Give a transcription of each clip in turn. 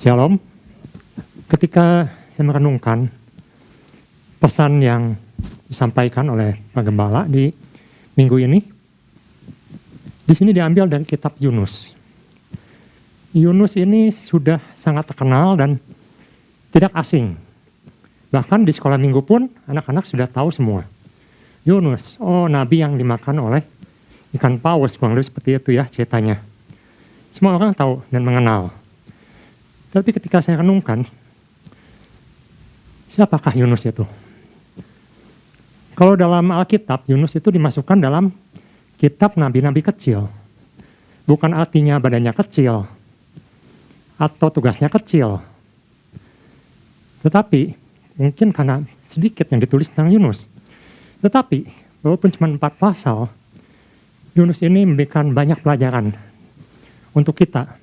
Shalom. Ketika saya merenungkan pesan yang disampaikan oleh Pak Gembala di minggu ini, di sini diambil dari kitab Yunus. Yunus ini sudah sangat terkenal dan tidak asing. Bahkan di sekolah minggu pun anak-anak sudah tahu semua. Yunus, nabi yang dimakan oleh ikan paus, kurang lebih seperti itu ya ceritanya. Semua orang tahu dan mengenal. Tapi ketika saya renungkan, siapakah Yunus itu? Kalau dalam Alkitab, Yunus itu dimasukkan dalam kitab nabi-nabi kecil. Bukan artinya badannya kecil, atau tugasnya kecil. Tetapi, mungkin karena sedikit yang ditulis tentang Yunus. Tetapi, walaupun cuma 4 pasal, Yunus ini memberikan banyak pelajaran untuk kita.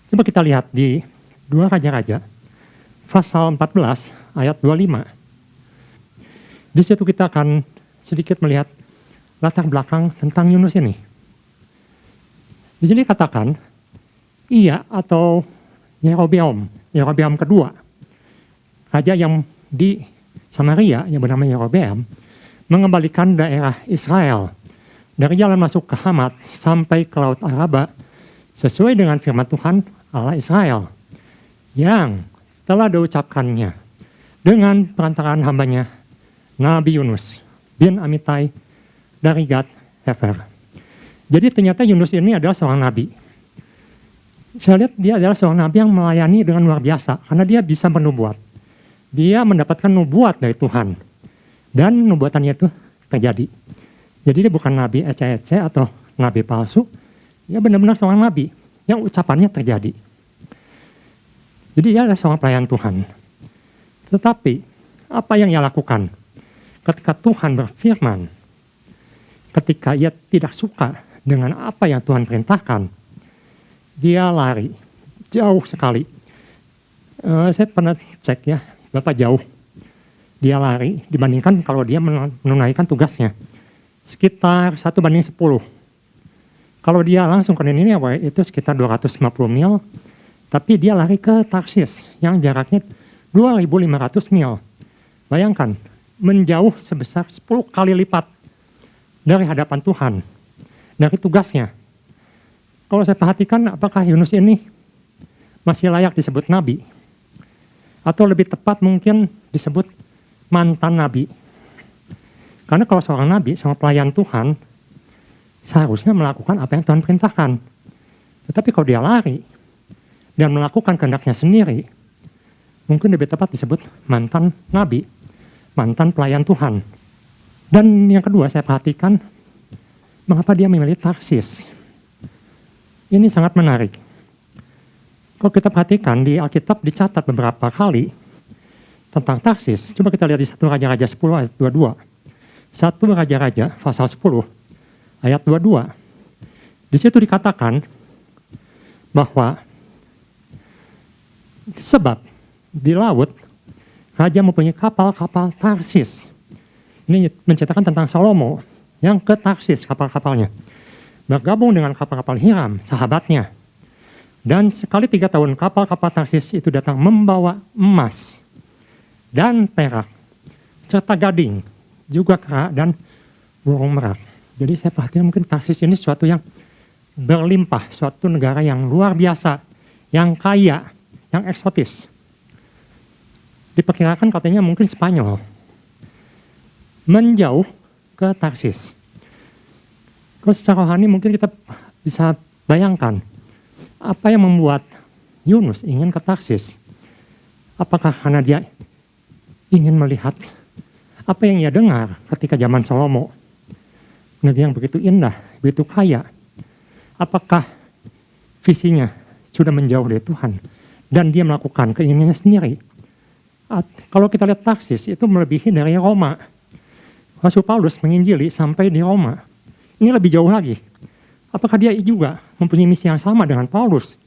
Coba kita lihat di 2 Raja-Raja, pasal 14 ayat 25. Di situ kita akan sedikit melihat latar belakang tentang Yunus ini. Di sini katakan, ia atau Yerobeam kedua, raja yang di Samaria yang bernama Yerobeam, mengembalikan daerah Israel dari jalan masuk ke Hamat sampai ke Laut Araba sesuai dengan firman Tuhan Allah Israel yang telah diucapkannya dengan perantaraan hambanya Nabi Yunus bin Amitai dari Gad Hefer. Jadi ternyata Yunus ini adalah seorang nabi. Saya lihat dia adalah seorang nabi yang melayani dengan luar biasa karena dia bisa bernubuat. Dia mendapatkan nubuat dari Tuhan dan nubuatannya itu terjadi. Jadi dia bukan nabi ece-ece atau nabi palsu. Dia benar-benar seorang nabi yang ucapannya terjadi. Jadi dia adalah seorang pelayan Tuhan. Tetapi apa yang ia lakukan ketika Tuhan berfirman, ketika ia tidak suka dengan apa yang Tuhan perintahkan, dia lari jauh sekali. Saya pernah cek ya, berapa jauh dia lari dibandingkan kalau dia menunaikan tugasnya. Sekitar 1:10. Kalau dia langsung ke Niniwe itu sekitar 250 mil, tapi dia lari ke Tarsis yang jaraknya 2.500 mil. Bayangkan, menjauh sebesar 10 kali lipat dari hadapan Tuhan, dari tugasnya. Kalau saya perhatikan, apakah Yunus ini masih layak disebut nabi? Atau lebih tepat mungkin disebut mantan nabi. Karena kalau seorang nabi, seorang pelayan Tuhan, seharusnya melakukan apa yang Tuhan perintahkan. Tetapi kalau dia lari dan melakukan kehendaknya sendiri, mungkin lebih tepat disebut mantan nabi, mantan pelayan Tuhan. Dan yang kedua saya perhatikan, mengapa dia memilih Tarsis. Ini sangat menarik. Kalau kita perhatikan di Alkitab dicatat beberapa kali tentang Tarsis. Coba kita lihat di 1 Raja-Raja 10 ayat 22. 1 Raja-Raja pasal 10 ayat 22. Di situ dikatakan bahwa sebab di laut raja mempunyai kapal-kapal Tarsis. Ini menceritakan tentang Salomo yang ke Tarsis kapal-kapalnya. Bergabung dengan kapal-kapal Hiram, sahabatnya. Dan sekali 3 tahun kapal-kapal Tarsis itu datang membawa emas dan perak, serta gading, juga kera dan burung merak. Jadi saya perhatikan mungkin Tarsis ini suatu yang berlimpah, suatu negara yang luar biasa, yang kaya, yang eksotis. Diperkirakan katanya mungkin Spanyol. Menjauh ke Tarsis. Kalau secara rohani mungkin kita bisa bayangkan apa yang membuat Yunus ingin ke Tarsis. Apakah karena dia ingin melihat apa yang ia dengar ketika zaman Salomo? Negeri yang begitu indah, begitu kaya. Apakah visinya sudah menjauh dari Tuhan dan dia melakukan keinginannya sendiri? Kalau kita lihat Tarsis itu melebihi dari Roma. Rasul Paulus menginjili sampai di Roma. Ini lebih jauh lagi. Apakah dia juga mempunyai misi yang sama dengan Paulus?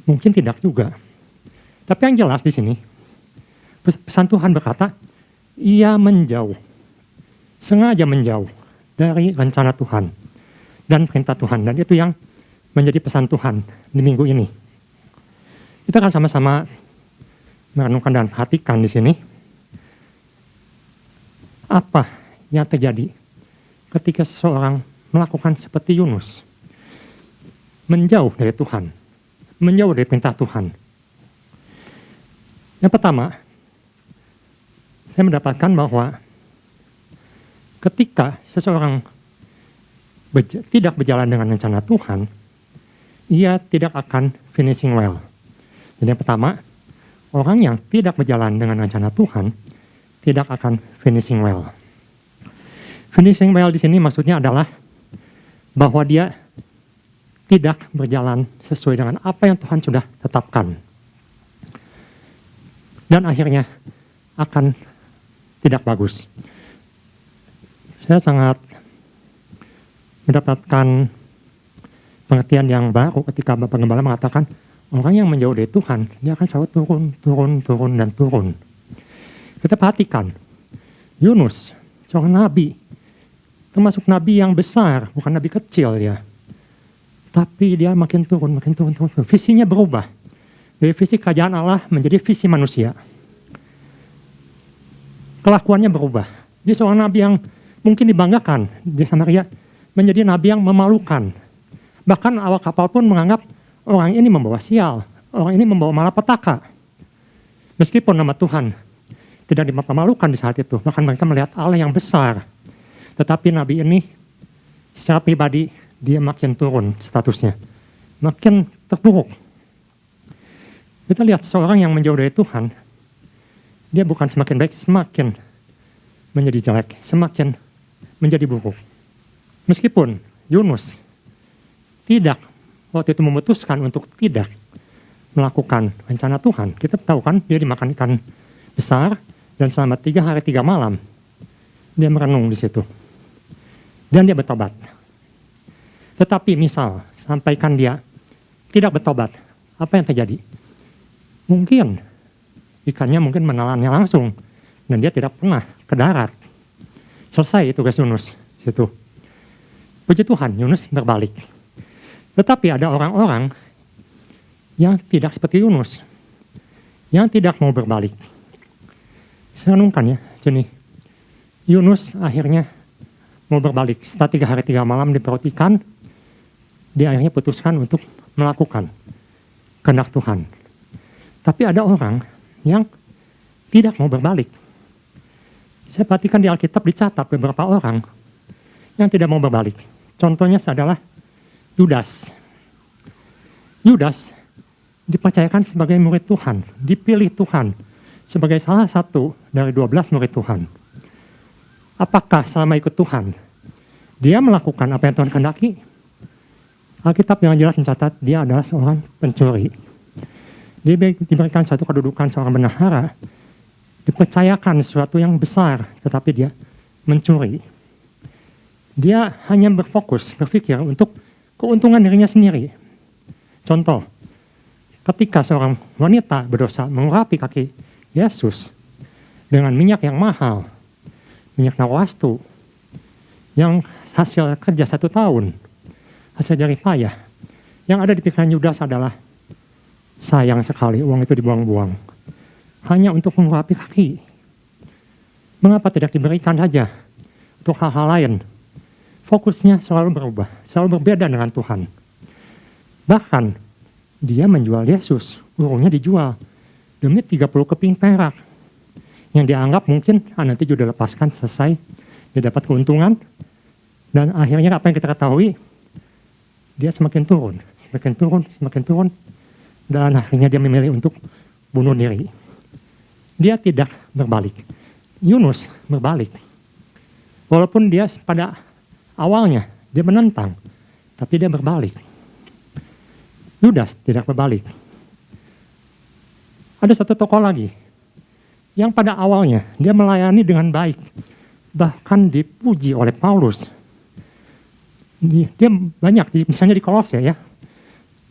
Mungkin tidak juga. Tapi yang jelas di sini, pesan Tuhan berkata, ia menjauh, sengaja menjauh dari rencana Tuhan dan perintah Tuhan. Dan itu yang menjadi pesan Tuhan di minggu ini. Kita akan sama-sama merenungkan dan perhatikan di sini apa yang terjadi ketika seseorang melakukan seperti Yunus, menjauh dari Tuhan, menjauh dari perintah Tuhan. Yang pertama, saya mendapatkan bahwa ketika seseorang tidak berjalan dengan rencana Tuhan, ia tidak akan finishing well. Jadi yang pertama, orang yang tidak berjalan dengan rencana Tuhan tidak akan finishing well. Finishing well di sini maksudnya adalah bahwa dia tidak berjalan sesuai dengan apa yang Tuhan sudah tetapkan. Dan akhirnya akan tidak bagus. Saya sangat mendapatkan pengertian yang baru ketika Bapak Gembala mengatakan orang yang menjauh dari Tuhan, dia akan selalu turun, dan turun. Kita perhatikan, Yunus, seorang nabi, termasuk nabi yang besar, bukan nabi kecil ya. Tapi dia makin turun. Visinya berubah. Dari visi kerajaan Allah menjadi visi manusia. Kelakuannya berubah. Dia seorang nabi yang mungkin dibanggakan di Samaria, menjadi nabi yang memalukan. Bahkan awak kapal pun menganggap orang ini membawa sial, orang ini membawa malapetaka. Meskipun nama Tuhan tidak dipermalukan di saat itu, bahkan mereka melihat Allah yang besar. Tetapi nabi ini secara pribadi dia makin turun statusnya, makin terpuruk. Kita lihat seorang yang menjauh dari Tuhan, dia bukan semakin baik, semakin menjadi jelek, semakin menjadi buruk. Meskipun Yunus tidak waktu itu memutuskan untuk tidak melakukan rencana Tuhan, kita tahu kan dia dimakan ikan besar dan selama 3 hari 3 malam dia merenung di situ dan dia bertobat. Tetapi misal sampaikan dia tidak bertobat, apa yang terjadi? Mungkin ikannya menelannya langsung dan dia tidak pernah ke darat. Selesai tugas Yunus situ. Puji Tuhan, Yunus berbalik. Tetapi ada orang-orang yang tidak seperti Yunus, yang tidak mau berbalik. Saya renungkan ya, jadi Yunus akhirnya mau berbalik. Setelah 3 hari 3 malam di perut ikan, dia akhirnya putuskan untuk melakukan kehendak Tuhan. Tapi ada orang yang tidak mau berbalik. Saya perhatikan di Alkitab dicatat beberapa orang yang tidak mau berbalik. Contohnya adalah Yudas. Yudas dipercayakan sebagai murid Tuhan, dipilih Tuhan sebagai salah satu dari 12 murid Tuhan. Apakah selama ikut Tuhan, dia melakukan apa yang Tuhan kehendaki? Alkitab dengan jelas mencatat dia adalah seorang pencuri. Dia diberikan satu kedudukan seorang bendahara, dipercayakan sesuatu yang besar, tetapi dia mencuri. Dia hanya berpikir untuk keuntungan dirinya sendiri. Contoh, ketika seorang wanita berdosa mengurapi kaki Yesus dengan minyak yang mahal, minyak narwastu, yang hasil kerja 1 tahun, hasil jerih payah, yang ada di pikiran Yudas adalah, sayang sekali uang itu dibuang-buang. Hanya untuk mengurapi kaki. Mengapa tidak diberikan saja untuk hal-hal lain? Fokusnya selalu berubah, selalu berbeda dengan Tuhan. Bahkan dia menjual Yesus, urungnya dijual demi 30 keping perak. Yang dianggap mungkin nanti sudah lepaskan, selesai, dia dapat keuntungan. Dan akhirnya apa yang kita ketahui, dia semakin turun. Dan akhirnya dia memilih untuk bunuh diri. Dia tidak berbalik. Yunus berbalik. Walaupun dia pada awalnya dia menentang, tapi dia berbalik. Yudas tidak berbalik. Ada satu tokoh lagi yang pada awalnya dia melayani dengan baik, bahkan dipuji oleh Paulus. Dia banyak, misalnya di Kolose ya.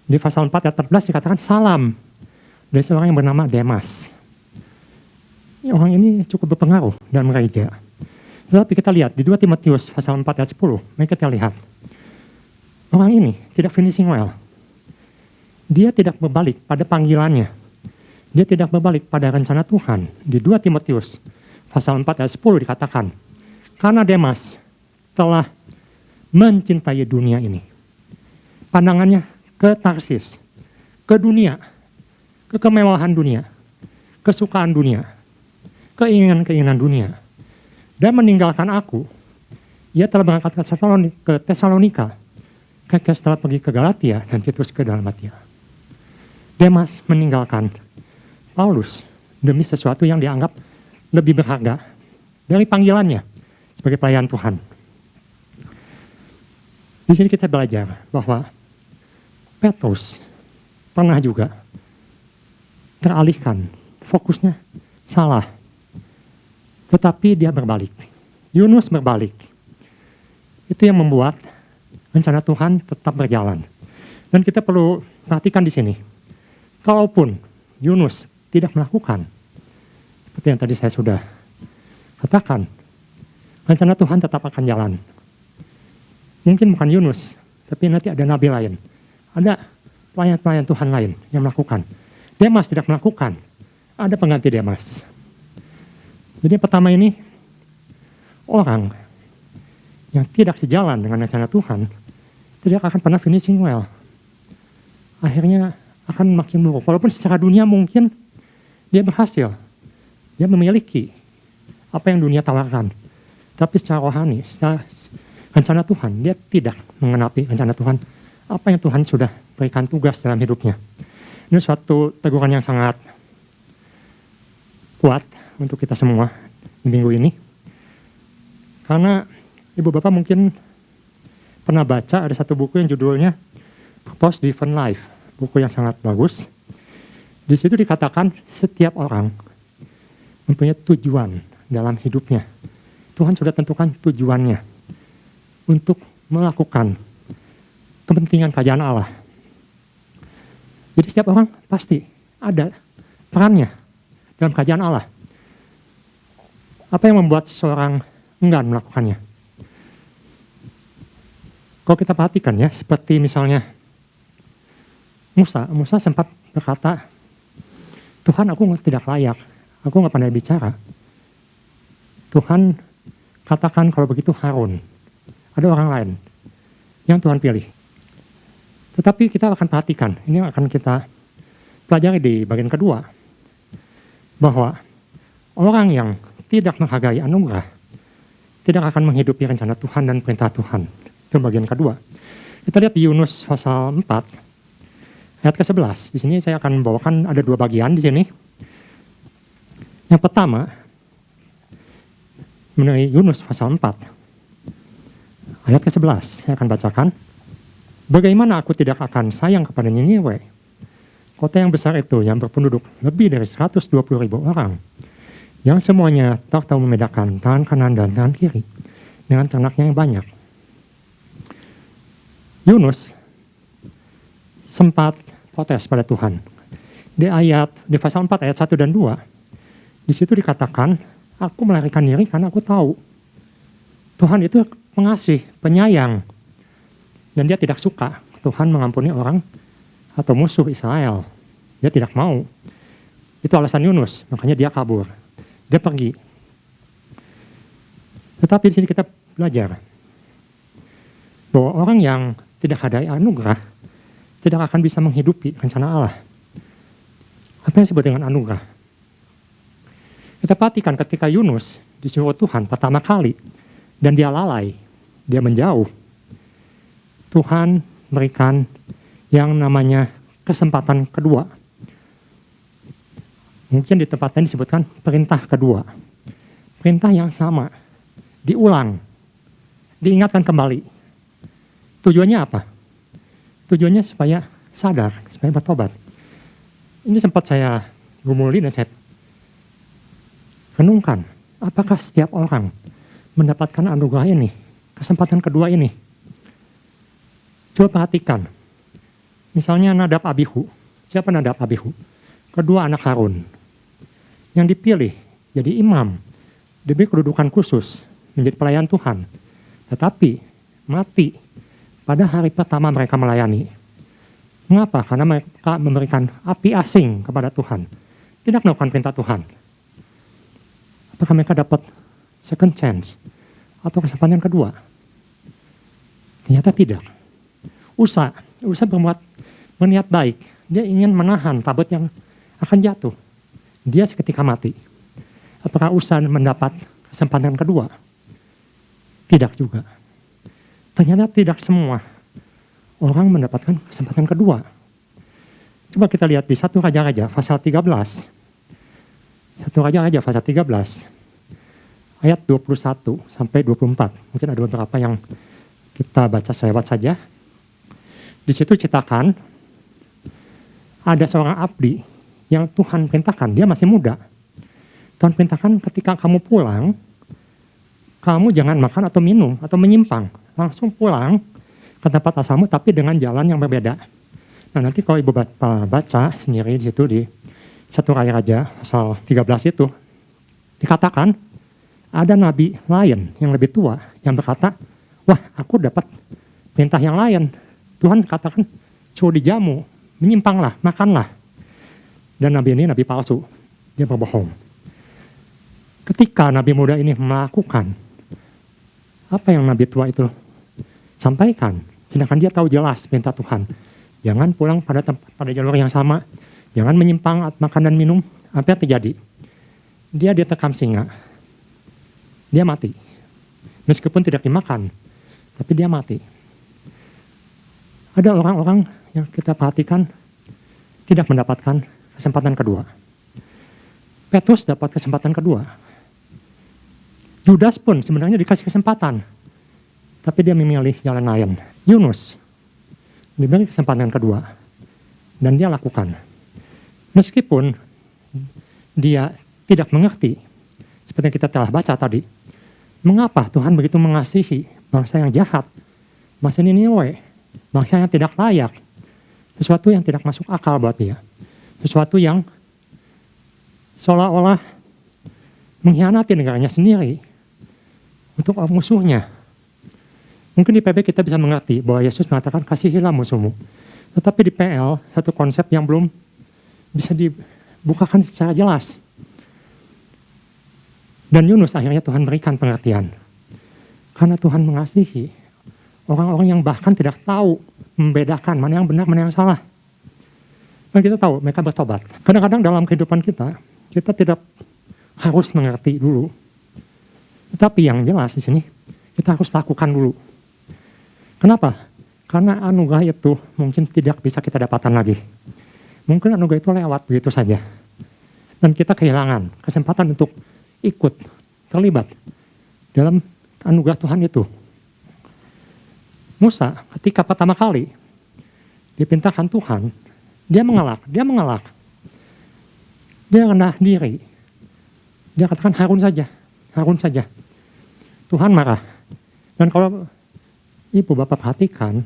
Di pasal 4 ayat 14 dikatakan salam dari seorang yang bernama Demas. Orang ini cukup berpengaruh dalam gereja. Tetapi kita lihat di 2 Timotius pasal 4 ayat 10, mereka kita lihat orang ini tidak finishing well. dia tidak berbalik pada panggilannya. Dia tidak berbalik pada rencana Tuhan. Di 2 Timotius pasal 4 ayat 10 dikatakan, karena Demas telah mencintai dunia ini. Pandangannya ke Tarsis, ke dunia, ke kemewahan dunia, kesukaan dunia, keinginan-keinginan dunia. Dan meninggalkan aku. Ia telah berangkat ke Tesalonika. Kakek setelah pergi ke Galatia dan Titus ke Dalmatia. Demas meninggalkan Paulus demi sesuatu yang dianggap lebih berharga dari panggilannya sebagai pelayan Tuhan. Di sini kita belajar bahwa Petrus pernah juga teralihkan, fokusnya salah. Tetapi dia berbalik. Yunus berbalik. Itu yang membuat rencana Tuhan tetap berjalan. Dan kita perlu perhatikan di sini. Kalaupun Yunus tidak melakukan, seperti yang tadi saya sudah katakan, rencana Tuhan tetap akan jalan. Mungkin bukan Yunus, tapi nanti ada nabi lain. Ada pelayan-pelayan Tuhan lain yang melakukan. Demas tidak melakukan. Ada pengganti Demas. Jadi yang pertama ini, orang yang tidak sejalan dengan rencana Tuhan, tidak akan pernah finishing well. Akhirnya akan makin buruk. Walaupun secara dunia mungkin dia berhasil. Dia memiliki apa yang dunia tawarkan. Tapi secara rohani, secara rencana Tuhan, dia tidak mengenapi rencana Tuhan. Apa yang Tuhan sudah berikan tugas dalam hidupnya. Ini suatu teguran yang sangat kuat untuk kita semua di minggu ini. Karena ibu bapak mungkin pernah baca ada satu buku yang judulnya Purpose Driven Life. Buku yang sangat bagus. Di situ dikatakan setiap orang mempunyai tujuan dalam hidupnya. Tuhan sudah tentukan tujuannya untuk melakukan kepentingan kerajaan Allah. Jadi setiap orang pasti ada perannya dalam kerajaan Allah. Apa yang membuat seorang enggan melakukannya? Kalau kita perhatikan ya, seperti misalnya Musa sempat berkata, Tuhan aku tidak layak, aku nggak pandai bicara. Tuhan katakan kalau begitu Harun, ada orang lain yang Tuhan pilih. Tetapi kita akan perhatikan, ini akan kita pelajari di bagian kedua, bahwa orang yang tidak menghargai anugerah tidak akan menghidupi rencana Tuhan dan perintah Tuhan. Itu bagian kedua. Kita lihat di Yunus pasal 4 ayat ke-11. Di sini saya akan membawakan ada 2 bagian di sini. Yang pertama mengenai Yunus pasal 4 ayat ke-11 saya akan bacakan. Bagaimana aku tidak akan sayang kepada Niniwe, kota yang besar itu yang berpenduduk lebih dari 120.000 orang, yang semuanya tak tahu membedakan tangan kanan dan tangan kiri dengan ternaknya yang banyak. Yunus sempat protes pada Tuhan. Di pasal 4 ayat 1 dan 2, di situ dikatakan, aku melarikan diri karena aku tahu Tuhan itu pengasih, penyayang, dan dia tidak suka Tuhan mengampuni orang atau musuh Israel. Dia tidak mau. Itu alasan Yunus, makanya dia kabur. Dia pergi. Tetapi di sini kita belajar bahwa orang yang tidak ada anugerah tidak akan bisa menghidupi rencana Allah. Apa yang disebut dengan anugerah? Kita perhatikan ketika Yunus disuruh Tuhan pertama kali dan dia lalai, dia menjauh. Tuhan berikan yang namanya kesempatan kedua. Mungkin di tempat lain disebutkan perintah kedua. Perintah yang sama, diulang, diingatkan kembali. Tujuannya apa? Tujuannya supaya sadar, supaya bertobat. Ini sempat saya gumuli dan saya renungkan. Apakah setiap orang mendapatkan anugerah ini, kesempatan kedua ini? Coba perhatikan. Misalnya Nadab Abihu. Siapa Nadab Abihu? Kedua anak Harun. Yang dipilih jadi imam. Diberi kedudukan khusus menjadi pelayan Tuhan. Tetapi mati pada hari pertama mereka melayani. Mengapa? Karena mereka memberikan api asing kepada Tuhan. Tidak melakukan perintah Tuhan. Apakah mereka dapat second chance atau kesempatan kedua? Ternyata tidak. Usa berniat baik. Dia ingin menahan tabut yang akan jatuh. Dia seketika mati. Apakah Usa mendapat kesempatan kedua? Tidak juga. Ternyata tidak semua orang mendapatkan kesempatan kedua. Coba kita lihat di 1 Raja-Raja pasal 13. 1 Raja-Raja pasal 13 ayat 21 sampai 24. Mungkin ada beberapa yang kita baca selewat saja. Di situ ceritakan ada seorang abdi yang Tuhan perintahkan, dia masih muda. Tuhan perintahkan ketika kamu pulang, kamu jangan makan atau minum atau menyimpang. Langsung pulang ke tempat asalmu tapi dengan jalan yang berbeda. Nah nanti kalau ibu baca sendiri di situ di 1 Raja-Raja pasal 13 itu dikatakan ada nabi lain yang lebih tua yang berkata, wah aku dapat perintah yang lain. Tuhan katakan suruh dijamu, menyimpanglah, makanlah. Dan nabi ini nabi palsu, dia berbohong. Ketika nabi muda ini melakukan apa yang nabi tua itu sampaikan, sedangkan dia tahu jelas perintah Tuhan. Jangan pulang pada jalur yang sama, jangan menyimpang makan dan minum. Apa yang terjadi? Dia diterkam singa. Dia mati. Meskipun tidak dimakan, tapi dia mati. Ada orang-orang yang kita perhatikan tidak mendapatkan kesempatan kedua. Petrus dapat kesempatan kedua. Judas pun sebenarnya dikasih kesempatan, tapi dia memilih jalan lain. Yunus diberi kesempatan kedua, dan dia lakukan. Meskipun dia tidak mengerti, seperti yang kita telah baca tadi, mengapa Tuhan begitu mengasihi bangsa yang jahat, bangsa Niniwe, bangsa yang tidak layak, sesuatu yang tidak masuk akal buat dia, sesuatu yang seolah-olah mengkhianati negaranya sendiri untuk musuhnya. Mungkin di PB kita bisa mengerti bahwa Yesus mengatakan kasihilah musuhmu. Tetapi di PL satu konsep yang belum bisa dibukakan secara jelas. Dan Yunus akhirnya Tuhan berikan pengertian. Karena Tuhan mengasihi orang-orang yang bahkan tidak tahu membedakan mana yang benar, mana yang salah. Dan kita tahu mereka bertobat. Kadang-kadang dalam kehidupan kita tidak harus mengerti dulu. Tetapi yang jelas di sini kita harus lakukan dulu. Kenapa? Karena anugerah itu mungkin tidak bisa kita dapatkan lagi. Mungkin anugerah itu lewat begitu saja. Dan kita kehilangan kesempatan untuk ikut, terlibat dalam anugerah Tuhan itu. Musa ketika pertama kali diperintahkan Tuhan, dia mengelak. Dia rendah diri. Dia katakan Harun saja. Tuhan marah. Dan kalau Ibu Bapak perhatikan,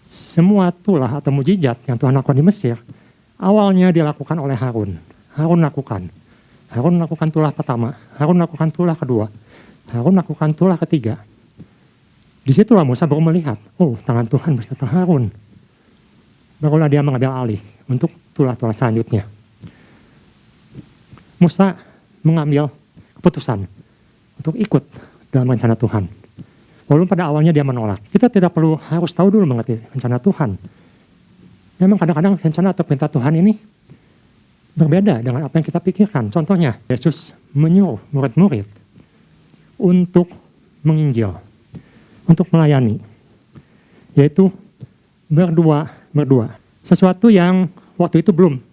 semua tulah atau mujizat yang Tuhan lakukan di Mesir, awalnya dilakukan oleh Harun. Harun lakukan tulah pertama, Harun lakukan tulah kedua, Harun lakukan tulah ketiga. Disitulah Musa baru melihat, oh tangan Tuhan berserta Harun. Barulah dia mengambil alih untuk tulah-tulah selanjutnya. Musa mengambil keputusan untuk ikut dalam rencana Tuhan. Walaupun pada awalnya dia menolak. Kita tidak perlu harus tahu dulu mengerti rencana Tuhan. Memang kadang-kadang rencana atau perintah Tuhan ini berbeda dengan apa yang kita pikirkan. Contohnya, Yesus menyuruh murid-murid untuk menginjil, untuk melayani. Yaitu berdua. Sesuatu yang waktu itu belum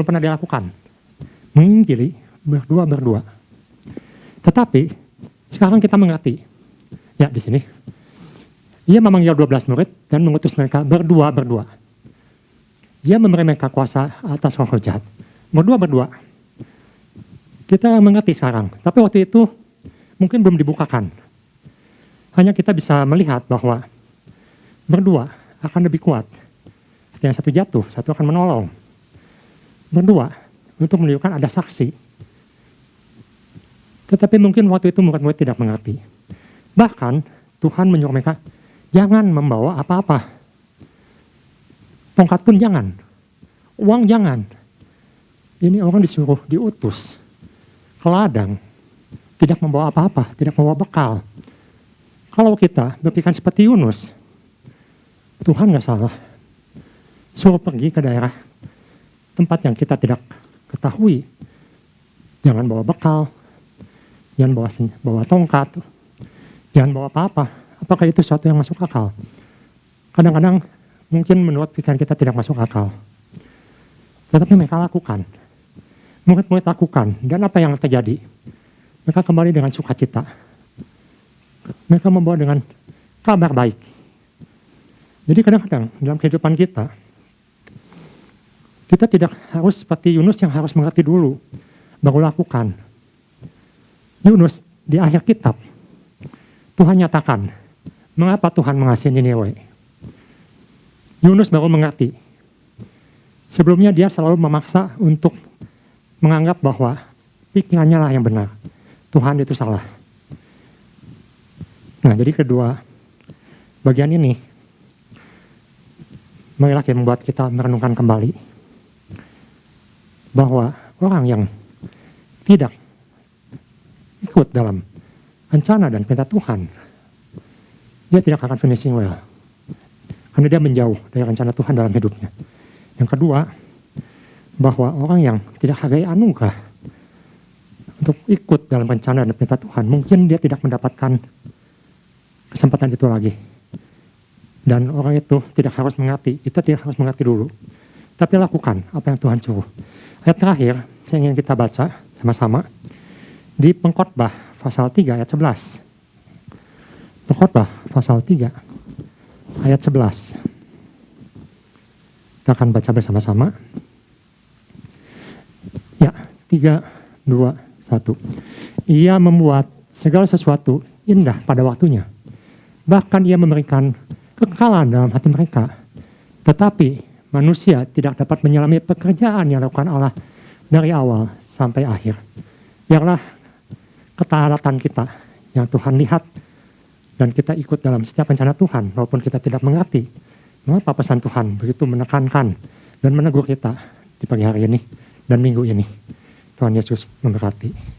pernah dilakukan. Menginjili berdua. Tetapi sekarang kita mengerti. Ya di sini. Ia memanggil 12 murid dan mengutus mereka berdua. Dia memberi mereka kuasa atas roh jahat. Berdua. Kita mengerti sekarang. Tapi waktu itu mungkin belum dibukakan. Hanya kita bisa melihat bahwa berdua akan lebih kuat. Yang satu jatuh, satu akan menolong. Berdua untuk menunjukkan ada saksi. Tetapi mungkin waktu itu murid-murid tidak mengerti. Bahkan Tuhan menyuruh mereka, jangan membawa apa-apa. Tongkat pun jangan, uang jangan. Ini orang disuruh diutus ke ladang, tidak membawa apa-apa, tidak membawa bekal. Kalau kita berpikiran seperti Yunus, Tuhan gak salah. Suruh pergi ke daerah tempat yang kita tidak ketahui. Jangan bawa bekal, jangan bawa tongkat, jangan bawa apa-apa. Apakah itu sesuatu yang masuk akal? Kadang-kadang mungkin menurut pikiran kita tidak masuk akal. Tetapi mereka lakukan. Murid-murid lakukan. Dan apa yang terjadi? Mereka kembali dengan sukacita. Mereka membawa dengan kabar baik. Jadi kadang-kadang dalam kehidupan kita tidak harus seperti Yunus yang harus mengerti dulu, baru lakukan. Yunus di akhir kitab, Tuhan nyatakan, mengapa Tuhan mengasihi Niniwe. Yunus baru mengerti. Sebelumnya dia selalu memaksa untuk menganggap bahwa pikirannya lah yang benar. Tuhan itu salah. Nah, jadi kedua bagian ini marilah yang membuat kita merenungkan kembali bahwa orang yang tidak ikut dalam rencana dan perintah Tuhan, dia tidak akan finishing well. Karena dia menjauh dari rencana Tuhan dalam hidupnya. Yang kedua, bahwa orang yang tidak hargai anugerah untuk ikut dalam rencana dan perintah Tuhan, mungkin dia tidak mendapatkan kesempatan itu lagi. Dan orang itu tidak harus mengerti, kita tidak harus mengerti dulu. Tapi lakukan apa yang Tuhan suruh. Ayat terakhir, saya ingin kita baca sama-sama di Pengkhotbah pasal 3 ayat 11. Pengkhotbah pasal 3 ayat 11. Kita akan baca bersama-sama. Ya, 3, 2, 1. Ia membuat segala sesuatu indah pada waktunya. Bahkan ia memberikan kekekalan dalam hati mereka. Tetapi manusia tidak dapat menyelami pekerjaan yang dilakukan Allah dari awal sampai akhir. Biarlah ketaatan kita yang Tuhan lihat dan kita ikut dalam setiap rencana Tuhan, walaupun kita tidak mengerti mengapa pesan Tuhan begitu menekankan dan menegur kita di pagi hari ini dan minggu ini. Tuhan Yesus memberkati.